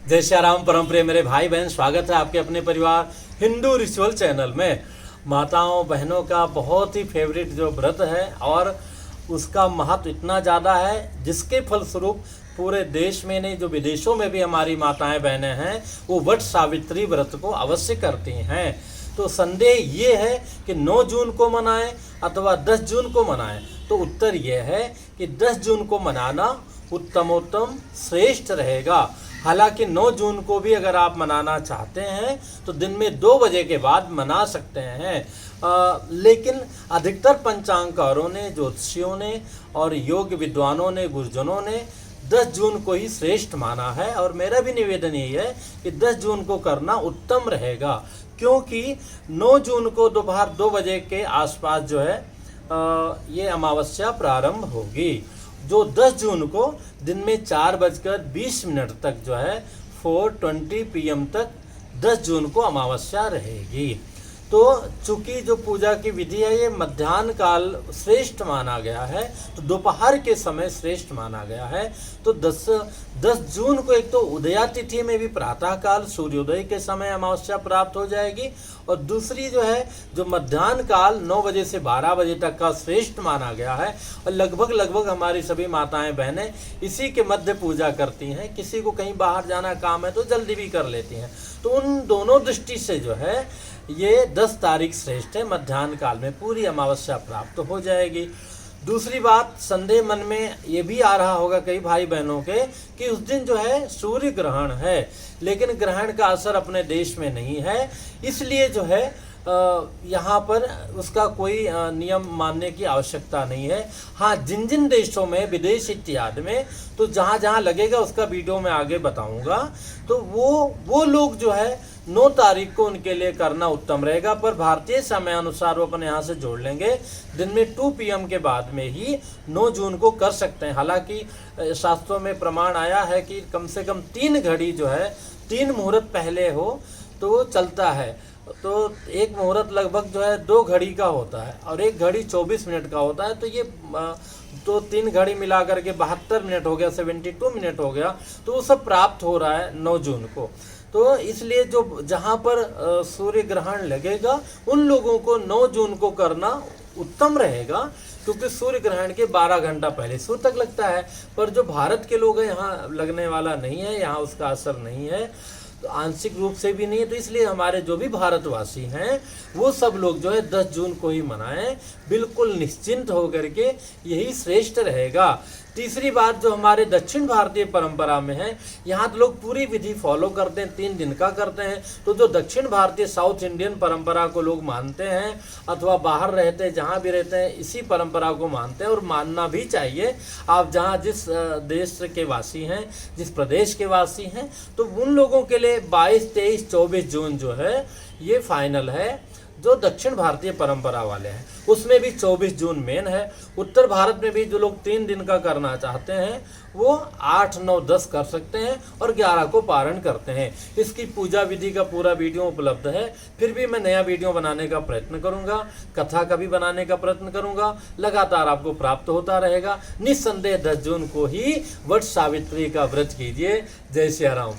जय श्री राम। परम प्रिय मेरे भाई बहन, स्वागत है आपके अपने परिवार हिंदू रिचुअल चैनल में। माताओं बहनों का बहुत ही फेवरेट जो व्रत है और उसका महत्व इतना ज़्यादा है जिसके फलस्वरूप पूरे देश में नहीं, जो विदेशों में भी हमारी माताएं बहनें हैं वो वट सावित्री व्रत को अवश्य करती हैं। तो संदेह ये है कि 9 जून को मनाएं अथवा 10 जून को मनाएं। तो उत्तर ये है कि 10 जून को मनाना उत्तमोत्तम श्रेष्ठ रहेगा। हालांकि 9 जून को भी अगर आप मनाना चाहते हैं तो दिन में 2 बजे के बाद मना सकते हैं। लेकिन अधिकतर पंचांगकारों ने, ज्योतिषियों ने और योग विद्वानों ने, गुरुजनों ने 10 जून को ही श्रेष्ठ माना है। और मेरा भी निवेदन यही है कि 10 जून को करना उत्तम रहेगा, क्योंकि 9 जून को दोपहर 2 बजे के आसपास जो है ये अमावस्या प्रारंभ होगी, जो 10 जून को दिन में 4:20 तक जो है 4:20 PM तक 10 जून को अमावस्या रहेगी। तो चूंकि जो पूजा की विधि है ये मध्याह्न काल श्रेष्ठ माना गया है, तो दोपहर के समय श्रेष्ठ माना गया है। तो 10 जून को एक तो उदया तिथि में भी प्रातः काल सूर्योदय के समय अमावस्या प्राप्त हो जाएगी, और दूसरी जो है जो मध्याह्न काल 9 बजे से 12 बजे तक का श्रेष्ठ माना गया है। और लगभग हमारी सभी माताएं बहनें इसी के मध्य पूजा करती हैं। किसी को कहीं बाहर जाना काम है तो जल्दी भी कर लेती हैं। तो उन दोनों दृष्टि से जो है ये 10 तारीख श्रेष्ठ है। मध्याह्न काल में पूरी अमावस्या प्राप्त हो जाएगी। दूसरी बात, संदेह मन में ये भी आ रहा होगा कई भाई बहनों के कि उस दिन जो है सूर्य ग्रहण है, लेकिन ग्रहण का असर अपने देश में नहीं है, इसलिए जो है यहाँ पर उसका कोई नियम मानने की आवश्यकता नहीं है। हाँ, जिन जिन देशों में, विदेश इत्यादि में, तो जहाँ जहाँ लगेगा उसका वीडियो मैं आगे बताऊँगा। तो वो लोग जो है 9 तारीख को उनके लिए करना उत्तम रहेगा, पर भारतीय समय अनुसार वो अपने यहाँ से जोड़ लेंगे। दिन में 2 PM के बाद में ही 9 जून को कर सकते हैं। हालांकि शास्त्रों में प्रमाण आया है कि कम से कम 3 घड़ी जो है, 3 मुहूर्त पहले हो तो चलता है। तो एक मुहूर्त लगभग जो है 2 घड़ी का होता है और 1 घड़ी 24 मिनट का होता है। तो ये तो 3 घड़ी मिला करके 72 मिनट हो गया, 72 मिनट हो गया। तो वो सब प्राप्त हो रहा है 9 जून को। तो इसलिए जो जहाँ पर सूर्य ग्रहण लगेगा उन लोगों को 9 जून को करना उत्तम रहेगा, क्योंकि सूर्य ग्रहण के 12 घंटा पहले सूर्य तक लगता है। पर जो भारत के लोग हैं यहाँ लगने वाला नहीं है, यहाँ उसका असर नहीं है, तो आंशिक रूप से भी नहीं है। तो इसलिए हमारे जो भी भारतवासी हैं वो सब लोग जो है 10 जून को ही मनाएं, बिल्कुल निश्चिंत होकर के, यही श्रेष्ठ रहेगा। तीसरी बात, जो हमारे दक्षिण भारतीय परंपरा में है, यहाँ तो लोग पूरी विधि फॉलो करते हैं, 3 दिन का करते हैं। तो जो दक्षिण भारतीय साउथ इंडियन परंपरा को लोग मानते हैं अथवा बाहर रहते हैं, जहाँ भी रहते हैं, इसी परंपरा को मानते हैं और मानना भी चाहिए। आप जहाँ जिस देश के वासी हैं, जिस प्रदेश के वासी हैं, तो उन लोगों के लिए 22, 23, 24 जून जो है ये फाइनल है। जो दक्षिण भारतीय परंपरा वाले हैं उसमें भी 24 जून मेन है। उत्तर भारत में भी जो लोग 3 दिन का करना चाहते हैं वो 8, 9, 10 कर सकते हैं और 11 को पारण करते हैं। इसकी पूजा विधि का पूरा वीडियो उपलब्ध है। फिर भी मैं नया वीडियो बनाने का प्रयत्न करूंगा, कथा का भी बनाने का प्रयत्न करूंगा, लगातार आपको प्राप्त होता रहेगा। निस्संदेह 10 जून को ही वट सावित्री का व्रत कीजिए। जय श्री राम।